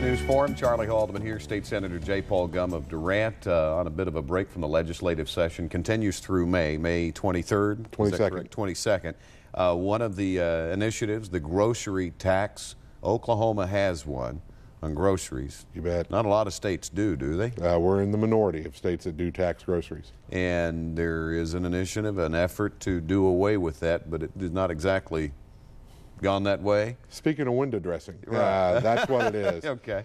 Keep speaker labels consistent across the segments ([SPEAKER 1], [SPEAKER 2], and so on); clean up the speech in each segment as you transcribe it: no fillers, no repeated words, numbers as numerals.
[SPEAKER 1] News Forum. Charlie Haldeman here. State Senator Jay Paul Gumm of D-Durant on a bit of a break from the legislative session. Continues through May 23rd.
[SPEAKER 2] 22nd.
[SPEAKER 1] 22nd. One of the initiatives, the grocery tax. Oklahoma has one on groceries.
[SPEAKER 2] You bet.
[SPEAKER 1] Not a lot of states do they?
[SPEAKER 2] We're in the minority of states that do tax groceries.
[SPEAKER 1] And there is an initiative, an effort to do away with that, but it is not exactly gone that way.
[SPEAKER 2] Speaking of window dressing,
[SPEAKER 1] right.
[SPEAKER 2] that's what it is.
[SPEAKER 1] Okay.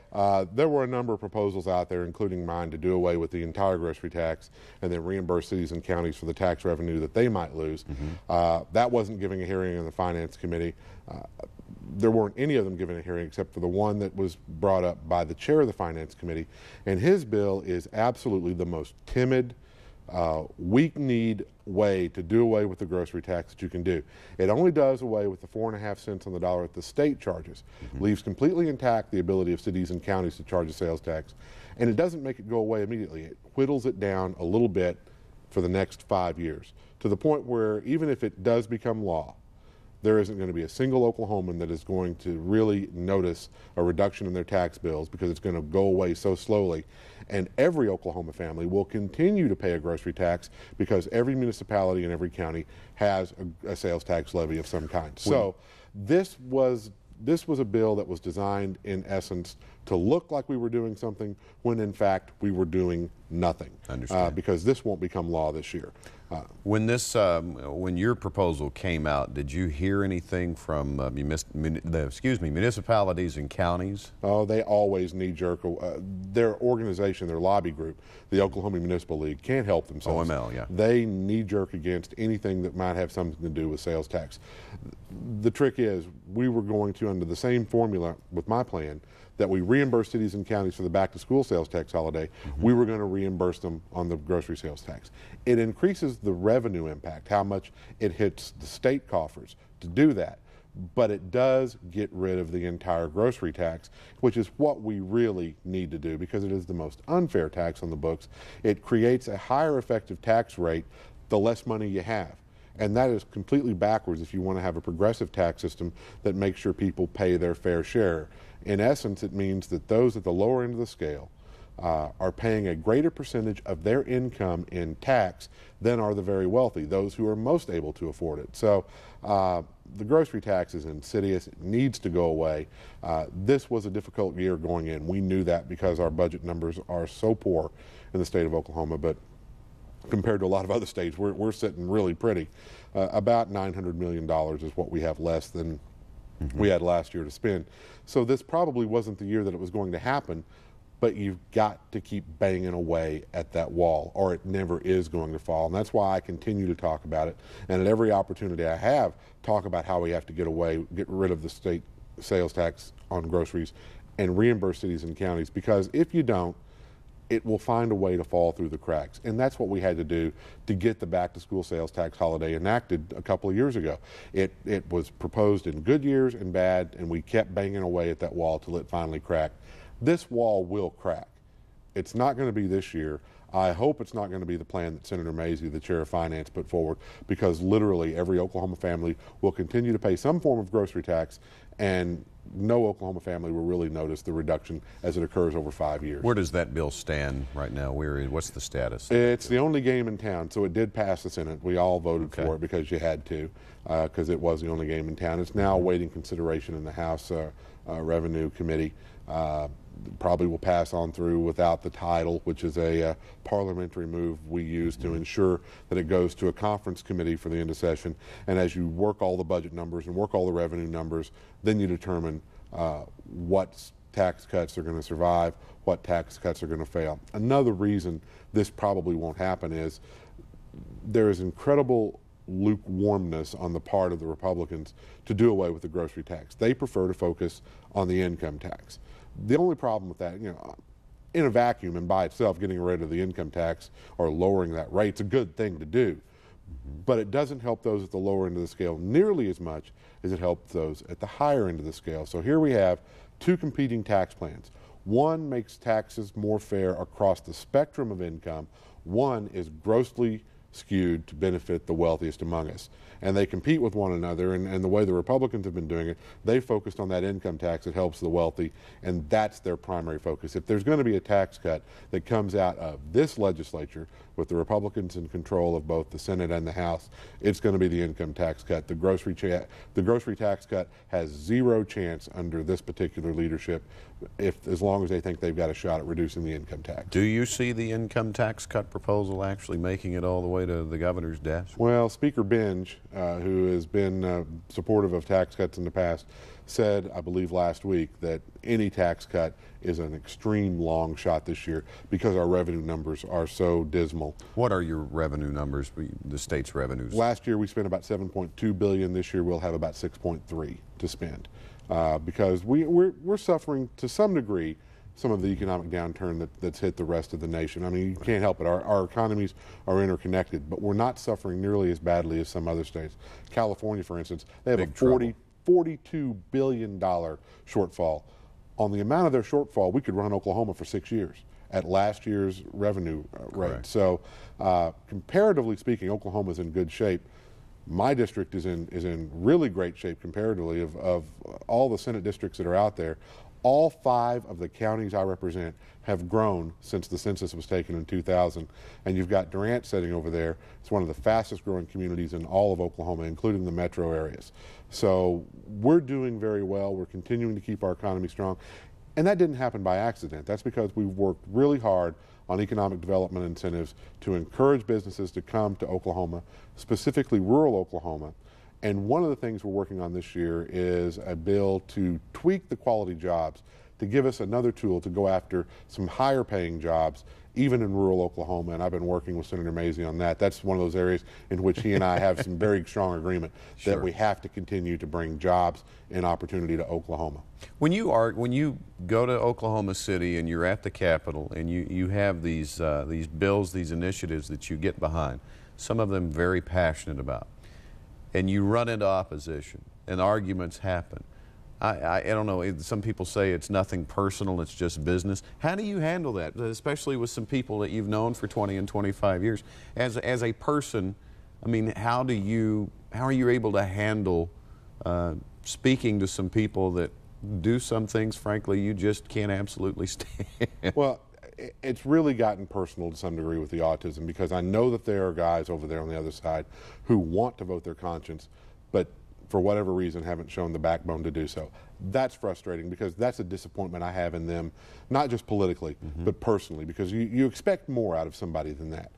[SPEAKER 2] There were a number of proposals out there, including mine, to do away with the entire grocery tax and then reimburse cities and counties for the tax revenue that they might lose. That wasn't giving a hearing in the Finance Committee. There weren't any of them given a hearing except for the one that was brought up by the chair of the Finance Committee. And his bill is absolutely the most timid, weak-kneed way to do away with the grocery tax that you can do. It only does away with the 4.5 cents on the dollar that the state charges, leaves completely intact the ability of cities and counties to charge a sales tax, and it doesn't make it go away immediately. It whittles it down a little bit for the next 5 years, to the point where even if it does become law, there isn't going to be a single Oklahoman that is going to really notice a reduction in their tax bills because it's going to go away so slowly. And every Oklahoma family will continue to pay a grocery tax because every municipality and every county has a sales tax levy of some kind. So this was a bill that was designed, in essence, to look like we were doing something when, in fact, we were doing nothing. Because this won't become law this year.
[SPEAKER 1] When your proposal came out, did you hear anything from municipalities and counties?
[SPEAKER 2] Oh, they always knee-jerk. Their organization, their lobby group, the Oklahoma Municipal League, can't help themselves.
[SPEAKER 1] OML, yeah.
[SPEAKER 2] They knee-jerk against anything that might have something to do with sales tax. The trick is, we were going to, under the same formula with my plan, that we reimburse cities and counties for the back-to-school sales tax holiday, we were going to reimburse them on the grocery sales tax. It increases the revenue impact, how much it hits the state coffers to do that, but it does get rid of the entire grocery tax, which is what we really need to do because it is the most unfair tax on the books. It creates a higher effective tax rate the less money you have. And that is completely backwards if you want to have a progressive tax system that makes sure people pay their fair share. In essence, it means that those at the lower end of the scale are paying a greater percentage of their income in tax than are the very wealthy, those who are most able to afford it. So the grocery tax is insidious. It needs to go away. This was a difficult year going in. We knew that because our budget numbers are so poor in the state of Oklahoma, but compared to a lot of other states, we're sitting really pretty. About $900 million is what we have less than we had last year to spend. So this probably wasn't the year that it was going to happen, but you've got to keep banging away at that wall or it never is going to fall. And that's why I continue to talk about it. And at every opportunity I have, talk about how we have to get rid of the state sales tax on groceries and reimburse cities and counties, because if you don't, it will find a way to fall through the cracks. And that's what we had to do to get the back-to-school sales tax holiday enacted a couple of years ago. It was proposed in good years and bad, and we kept banging away at that wall till it finally cracked. This wall will crack. It's not going to be this year. I hope it's not going to be the plan that Senator Mazie, the chair of finance, put forward, because literally every Oklahoma family will continue to pay some form of grocery tax, and no Oklahoma family will really notice the reduction as it occurs over 5 years.
[SPEAKER 1] Where does that bill stand right now? What's the status?
[SPEAKER 2] It's the only game in town, so it did pass the Senate. We all voted for it because you had to, because it was the only game in town. It's now awaiting consideration in the House Revenue Committee. Probably will pass on through without the title, which is a parliamentary move we use to ensure that it goes to a conference committee for the end of session. And as you work all the budget numbers and work all the revenue numbers, then you determine what tax cuts are going to survive, what tax cuts are going to fail. Another reason this probably won't happen is there is incredible lukewarmness on the part of the Republicans to do away with the grocery tax. They prefer to focus on the income tax. The only problem with that, in a vacuum and by itself, getting rid of the income tax or lowering that rate is a good thing to do. But it doesn't help those at the lower end of the scale nearly as much as it helps those at the higher end of the scale. So here we have two competing tax plans. One makes taxes more fair across the spectrum of income. One is grossly skewed to benefit the wealthiest among us. and they compete with one another. And the way the Republicans have been doing it, they focused on that income tax that helps the wealthy, and that's their primary focus. If there's going to be a tax cut that comes out of this legislature with the Republicans in control of both the Senate and the House, it's going to be the income tax cut. The grocery tax cut has zero chance under this particular leadership, as long as they think they've got a shot at reducing the income tax.
[SPEAKER 1] Do you see the income tax cut proposal actually making it all the way to the governor's desk?
[SPEAKER 2] Well, Speaker Benj, who has been supportive of tax cuts in the past, said, I believe last week, that any tax cut is an extreme long shot this year because our revenue numbers are so dismal.
[SPEAKER 1] What are your revenue numbers, the state's revenues?
[SPEAKER 2] Last year we spent about $7.2 billion. This year we'll have about $6.3 to spend because we're suffering to some degree some of the economic downturn that's hit the rest of the nation. I mean, you can't help it. Our economies are interconnected, but we're not suffering nearly as badly as some other states. California, for instance, they have $42 billion shortfall. On the amount of their shortfall, we could run Oklahoma for 6 years at last year's revenue rate. So comparatively speaking, Oklahoma is in good shape. My district is in really great shape comparatively of all the Senate districts that are out there. All 5 of the counties I represent have grown since the census was taken in 2000. And you've got Durant sitting over there. It's one of the fastest growing communities in all of Oklahoma, including the metro areas. So we're doing very well. We're continuing to keep our economy strong. And that didn't happen by accident. That's because we've worked really hard on economic development incentives to encourage businesses to come to Oklahoma, specifically rural Oklahoma. And one of the things we're working on this year is a bill to tweak the quality jobs to give us another tool to go after some higher paying jobs, even in rural Oklahoma. And I've been working with Senator Mazie on that. That's one of those areas in which he and I have some very strong agreement that we have to continue to bring jobs and opportunity to Oklahoma.
[SPEAKER 1] When you go to Oklahoma City and you're at the Capitol and you have these bills, these initiatives that you get behind, some of them very passionate about, and you run into opposition and arguments happen. I don't know, some people say it's nothing personal, it's just business. How do you handle that, especially with some people that you've known for 20 and 25 years? As a person, I mean, how are you able to handle speaking to some people that do some things, frankly, you just can't absolutely stand?
[SPEAKER 2] Well, it's really gotten personal to some degree with the autism, because I know that there are guys over there on the other side who want to vote their conscience, but for whatever reason haven't shown the backbone to do so. That's frustrating, because that's a disappointment I have in them, not just politically, but personally, because you expect more out of somebody than that.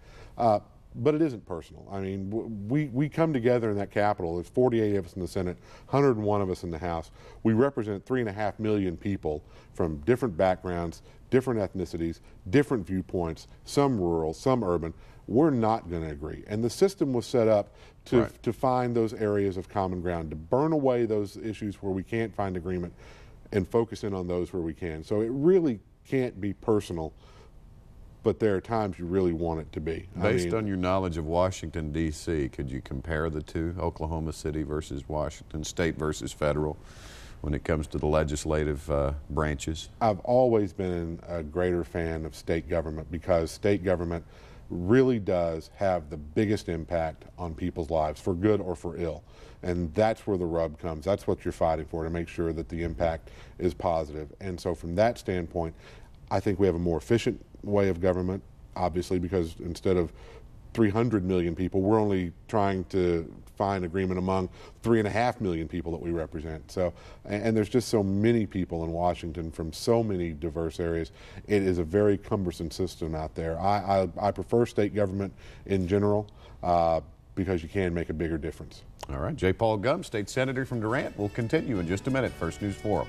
[SPEAKER 2] But it isn't personal. I mean, we come together in that Capitol. There's 48 of us in the Senate, 101 of us in the House. We represent 3.5 million people from different backgrounds, different ethnicities, different viewpoints, some rural, some urban. We're not going to agree. And the system was set up to find those areas of common ground, to burn away those issues where we can't find agreement and focus in on those where we can. So it really can't be personal, but there are times you really want it to be.
[SPEAKER 1] Based on your knowledge of Washington, D.C., could you compare the two, Oklahoma City versus Washington, state versus federal, when it comes to the legislative branches?
[SPEAKER 2] I've always been a greater fan of state government, because state government really does have the biggest impact on people's lives, for good or for ill. And that's where the rub comes. That's what you're fighting for, to make sure that the impact is positive. And so from that standpoint, I think we have a more efficient way of government, obviously, because instead of 300 million people, we're only trying to find agreement among 3.5 million people that we represent. So, and there's just so many people in Washington from so many diverse areas. It is a very cumbersome system out there. I prefer state government in general, because you can make a bigger difference.
[SPEAKER 1] All right, Jay Paul Gumm, State Senator from Durant. We'll continue in just a minute. First News Forum.